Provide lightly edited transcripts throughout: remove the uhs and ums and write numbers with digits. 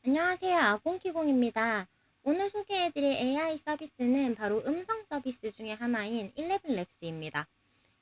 안녕하세요. 아봉키공입니다. 오늘 소개해드릴 AI 서비스는 바로 음성 서비스 중에 하나인 11랩스입니다.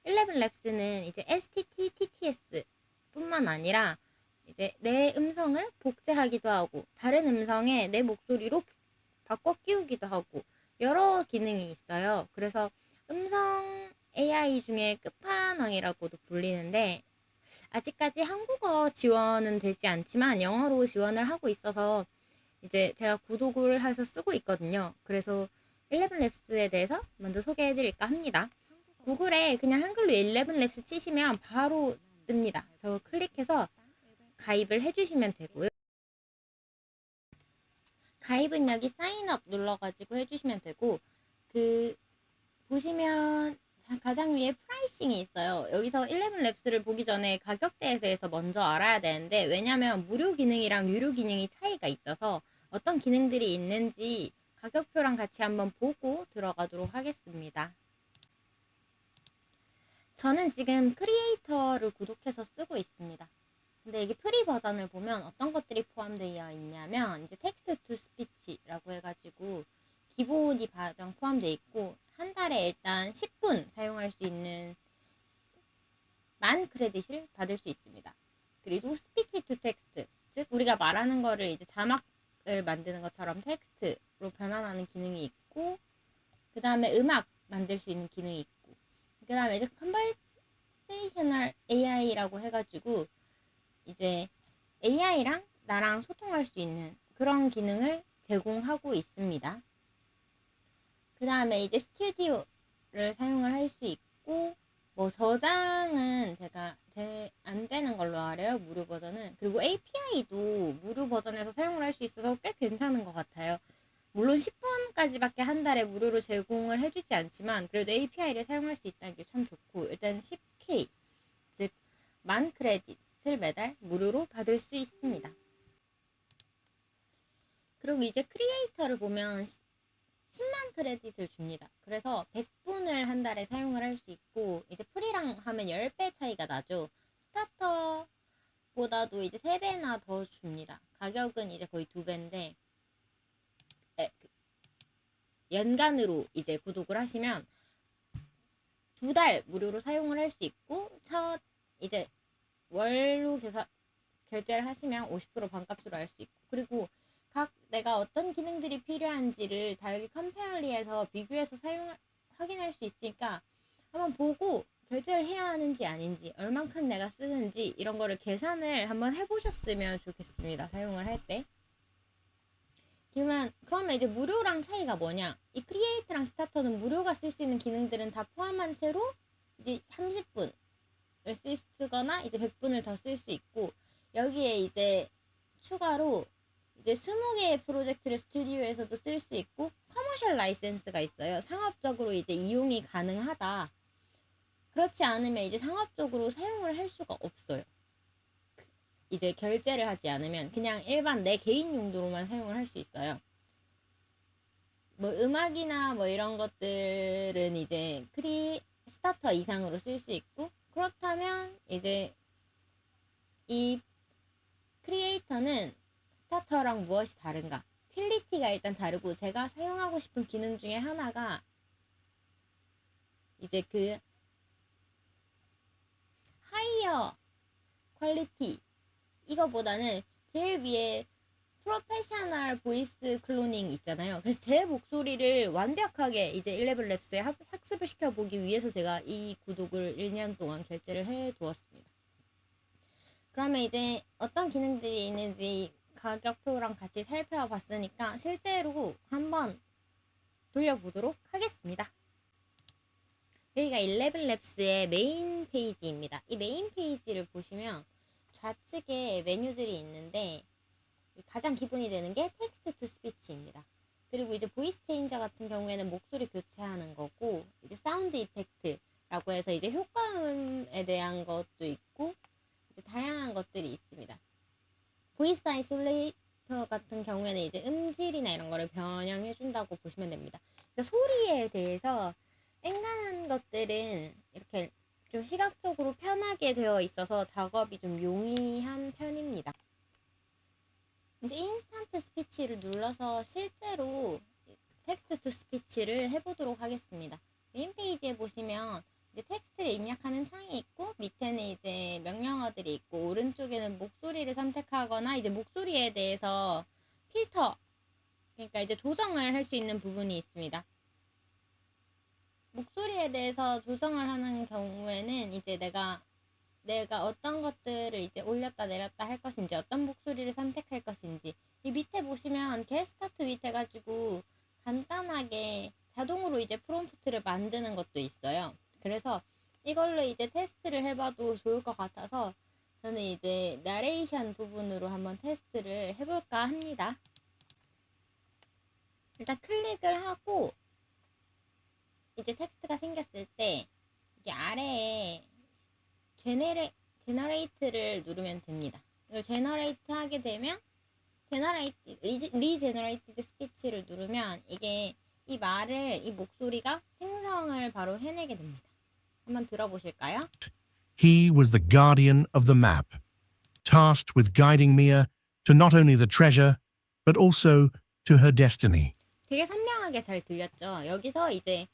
11랩스는 이제 STT, TTS 뿐만 아니라 이제 내 음성을 복제하기도 하고 다른 음성에 내 목소리로 바꿔 끼우기도 하고 여러 기능이 있어요. 그래서 음성 AI 중에 끝판왕이라고도 불리는데 아직까지 한국어 지원은 되지 않지만 영어로 지원을 하고 있어서 이제 제가 구독을 해서 쓰고 있거든요. 그래서 11랩스에 대해서 먼저 소개해 드릴까 합니다. 구글에 그냥 한글로 11랩스 치시면 바로 뜹니다. 저 클릭해서 가입을 해주시면 되고요. 가입은 여기 사인업 눌러가지고 해주시면 되고, 그, 보시면 가장 위에 프라이싱이 있어요. 여기서 11랩스를 보기 전에 가격대에 대해서 먼저 알아야 되는데, 왜냐면 무료 기능이랑 유료 기능이 차이가 있어서 어떤 기능들이 있는지 가격표랑 같이 한번 보고 들어가도록 하겠습니다. 저는 지금 크리에이터를 구독해서 쓰고 있습니다. 근데 이게 프리 버전을 보면 어떤 것들이 포함되어 있냐면 이제 텍스트 투 스피치라고 해가지고 기본이 가장 포함되어 있고 한 달에 일단 10분 사용할 수 있는 만 크레딧을 받을 수 있습니다. 그리고 스피치 투 텍스트, 즉 우리가 말하는 거를 이제 자막을 만드는 것처럼 텍스트로 변환하는 기능이 있고, 그 다음에 음악 만들 수 있는 기능이 있고, 그 다음에 이제 컨버세이셔널 AI라고 해가지고 이제 AI랑 나랑 소통할 수 있는 그런 기능을 제공하고 있습니다. 그 다음에 이제 스튜디오를 사용을 할 수 있고, 뭐 저장은 제가 안 되는 걸로 알아요. 무료 버전은. 그리고 API도 무료 버전에서 사용을 할 수 있어서 꽤 괜찮은 것 같아요. 물론 10분까지밖에 한 달에 무료로 제공을 해주지 않지만 그래도 API를 사용할 수 있다는 게 참 좋고, 일단 10K, 즉 만 크레딧을 매달 무료로 받을 수 있습니다. 그리고 이제 크리에이터를 보면 10만 크레딧을 줍니다. 그래서 100분을 한 달에 사용을 할 수 있고, 이제 프리랑 하면 10배 차이가 나죠. 스타터보다도 이제 3배나 더 줍니다. 가격은 이제 거의 2배인데, 연간으로 이제 구독을 하시면 2달 무료로 사용을 할 수 있고, 첫 이제 월로 결제를 하시면 50% 반값으로 할 수 있고, 그리고 각 내가 어떤 기능들이 필요한지를 다르게 컴페어리해서 비교해서 확인할 수 있으니까 한번 보고 결제를 해야 하는지 아닌지, 얼만큼 내가 쓰는지 이런 거를 계산을 한번 해보셨으면 좋겠습니다. 사용을 할 때. 그러면 이제 무료랑 차이가 뭐냐? 이 크리에이트랑 스타터는 무료가 쓸 수 있는 기능들은 다 포함한 채로 이제 30분을 쓰거나 이제 100분을 더 쓸 수 있고, 여기에 이제 추가로 이제 20개의 프로젝트를 스튜디오에서도 쓸 수 있고, 커머셜 라이센스가 있어요. 상업적으로 이제 이용이 가능하다. 그렇지 않으면 이제 상업적으로 사용을 할 수가 없어요. 이제 결제를 하지 않으면 그냥 일반 내 개인 용도로만 사용을 할 수 있어요. 뭐 음악이나 뭐 이런 것들은 이제 스타터 이상으로 쓸 수 있고, 그렇다면 이제 이 크리에이터는 스타터랑 무엇이 다른가? 퀄리티가 일단 다르고, 제가 사용하고 싶은 기능 중에 하나가 이제 그 하이어 퀄리티, 이거보다는 제일 위에 프로페셔널 보이스 클로닝 있잖아요. 그래서 제 목소리를 완벽하게 이제 11랩스에 학습을 시켜보기 위해서 제가 이 구독을 1년 동안 결제를 해 두었습니다. 그러면 이제 어떤 기능들이 있는지 가격표랑 같이 살펴봤으니까 실제로 한번 돌려보도록 하겠습니다. 여기가 11랩스의 메인 페이지입니다. 이 메인 페이지를 보시면 좌측에 메뉴들이 있는데, 가장 기본이 되는 게 텍스트 투 스피치입니다. 그리고 이제 보이스 체인저 같은 경우에는 목소리 교체하는 거고, 이제 사운드 이펙트라고 해서 이제 효과음에 대한 것도 있고, 이제 다양한 것들이 있습니다. 보이스 아이솔레이터 같은 경우에는 이제 음질이나 이런 거를 변형해 준다고 보시면 됩니다. 그러니까 소리에 대해서 엔간한 것들은 이렇게 좀 시각적으로 편하게 되어 있어서 작업이 좀 용이한 편입니다. 이제 인스턴트 스피치를 눌러서 실제로 텍스트 투 스피치를 해보도록 하겠습니다. 메인 페이지에 보시면 이제 텍스트를 입력하는 창이 있고 밑에는 이제 명령어들이 있고 오른쪽에는 목소리를 선택하거나 이제 목소리에 대해서 필터, 그러니까 이제 조정을 할 수 있는 부분이 있습니다. 목소리에 대해서 조정을 하는 경우에는 이제 내가 어떤 것들을 이제 올렸다 내렸다 할 것인지 어떤 목소리를 선택할 것인지 이 밑에 보시면 get start with 해가지고 간단하게 자동으로 이제 프롬프트를 만드는 것도 있어요. 그래서 이걸로 이제 테스트를 해봐도 좋을 것 같아서 저는 이제 나레이션 부분으로 한번 테스트를 해볼까 합니다. 일단 클릭을 하고 이제 텍스트가 생겼을 때 이게 아래에 제너레이트를 누르면 됩니다. 이걸 제너레이트 하게 되면 리제너레이티드 스피치를 누르면 이게 이 목소리가 생성을 바로 해내게 됩니다. 한번 들어보실까요? He was the guardian of the map, tasked with guiding Mia to not only the treasure, but also to her destiny. 되게 선명하게 잘 들렸죠? 여기서 이제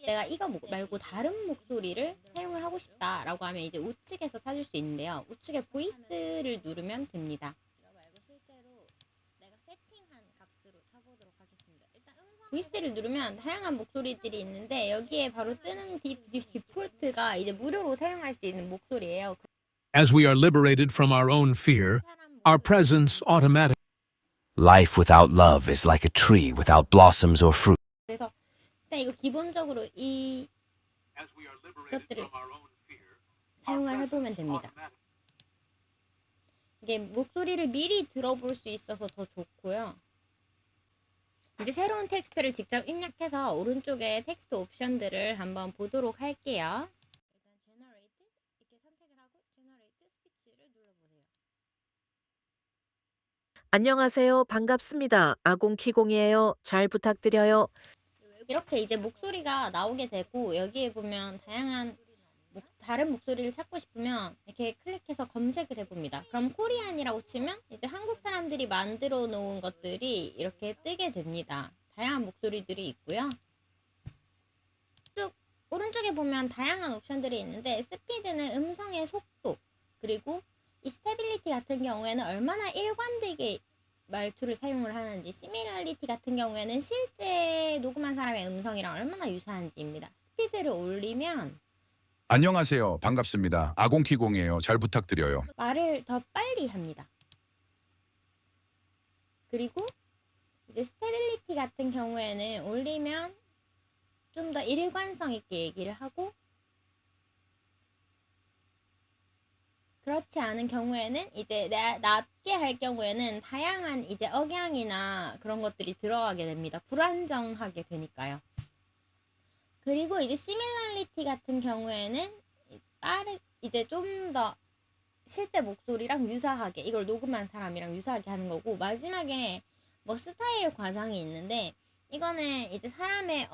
내가 이거 말고 다른 목소리를 사용을 하고 싶다라고 하면 이제 우측에서 찾을 수 있는데요. 우측에 보이스를 누르면 됩니다. 이거 말고 실제로 내가 세팅한 값으로 쳐보도록 하겠습니다. 일단 보이스를 누르면 다양한 목소리들이 있는데 여기에 바로 뜨는 디폴트가 이제 무료로 사용할 수 있는 목소리예요. As we are liberated from our own fear, our presence automatically. Life without love is like a tree without blossoms or fruit. 그래서 일단 이거 기본적으로 이 것들을 사용을 해보면 됩니다. 이게 목소리를 미리 들어볼 수 있어서 더 좋고요. 이제 새로운 텍스트를 직접 입력해서 오른쪽에 텍스트 옵션들을 한번 보도록 할게요. 일단 Generate 이렇게 선택을 하고 Generate 스피치를 눌러보세요. 안녕하세요. 반갑습니다. 아공키공이에요. 잘 부탁드려요. 이렇게 이제 목소리가 나오게 되고 여기에 보면 다양한 다른 목소리를 찾고 싶으면 이렇게 클릭해서 검색을 해봅니다. 그럼 코리안이라고 치면 이제 한국 사람들이 만들어 놓은 것들이 이렇게 뜨게 됩니다. 다양한 목소리들이 있고요. 쭉 오른쪽에 보면 다양한 옵션들이 있는데 스피드는 음성의 속도, 그리고 이 스테빌리티 같은 경우에는 얼마나 일관되게 말투를 사용을 하는지, 시밀리티 같은 경우에는 실제 녹음한 사람의 음성이랑 얼마나 유사한지입니다. 스피드를 올리면 안녕하세요. 반갑습니다. 아공키공이에요. 잘 부탁드려요. 말을 더 빨리 합니다. 그리고 이제 스테빌리티 같은 경우에는 올리면 좀 더 일관성 있게 얘기를 하고, 그렇지 않은 경우에는 이제 낮게 할 경우에는 다양한 이제 억양이나 그런 것들이 들어가게 됩니다. 불안정하게 되니까요. 그리고 이제 시밀리티 같은 경우에는 이제 좀 더 실제 목소리랑 유사하게, 이걸 녹음한 사람이랑 유사하게 하는 거고, 마지막에 뭐 스타일 과정이 있는데 이거는 이제 사람의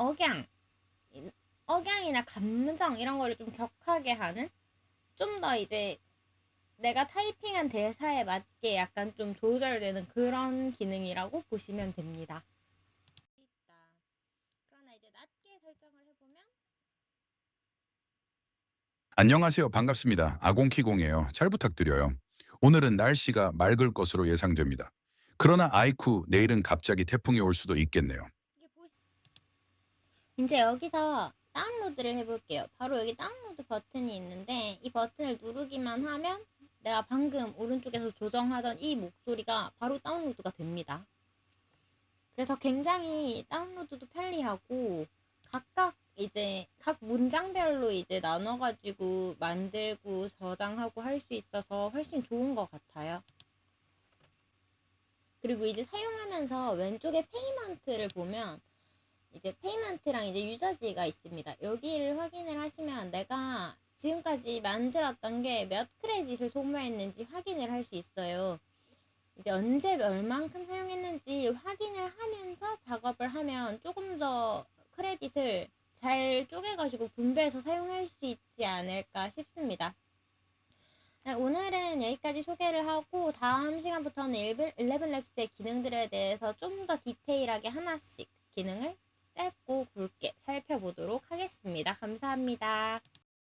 억양이나 감정 이런 거를 좀 격하게 하는, 좀 더 이제 내가 타이핑한 대사에 맞게 약간 좀 조절되는 그런 기능이라고 보시면 됩니다. 그러나 이제 낮게 설정을 해보면 안녕하세요. 반갑습니다. 아공키공이에요. 잘 부탁드려요. 오늘은 날씨가 맑을 것으로 예상됩니다. 그러나 아이쿠, 내일은 갑자기 태풍이 올 수도 있겠네요. 이제 여기서 다운로드를 해볼게요. 바로 여기 다운로드 버튼이 있는데 이 버튼을 누르기만 하면 내가 방금 오른쪽에서 조정하던 이 목소리가 바로 다운로드가 됩니다. 그래서 굉장히 다운로드도 편리하고 각각 이제 각 문장별로 이제 나눠가지고 만들고 저장하고 할 수 있어서 훨씬 좋은 것 같아요. 그리고 이제 사용하면서 왼쪽에 페이먼트를 보면 이제 페이먼트랑 이제 유저지가 있습니다. 여기를 확인을 하시면 내가 지금까지 만들었던 게 몇 크레딧을 소모했는지 확인을 할 수 있어요. 이제 언제 얼만큼 사용했는지 확인을 하면서 작업을 하면 조금 더 크레딧을 잘 쪼개가지고 분배해서 사용할 수 있지 않을까 싶습니다. 네, 오늘은 여기까지 소개를 하고 다음 시간부터는 11랩스의 기능들에 대해서 좀 더 디테일하게 하나씩 기능을 짧고 굵게 살펴보도록 하겠습니다. 감사합니다.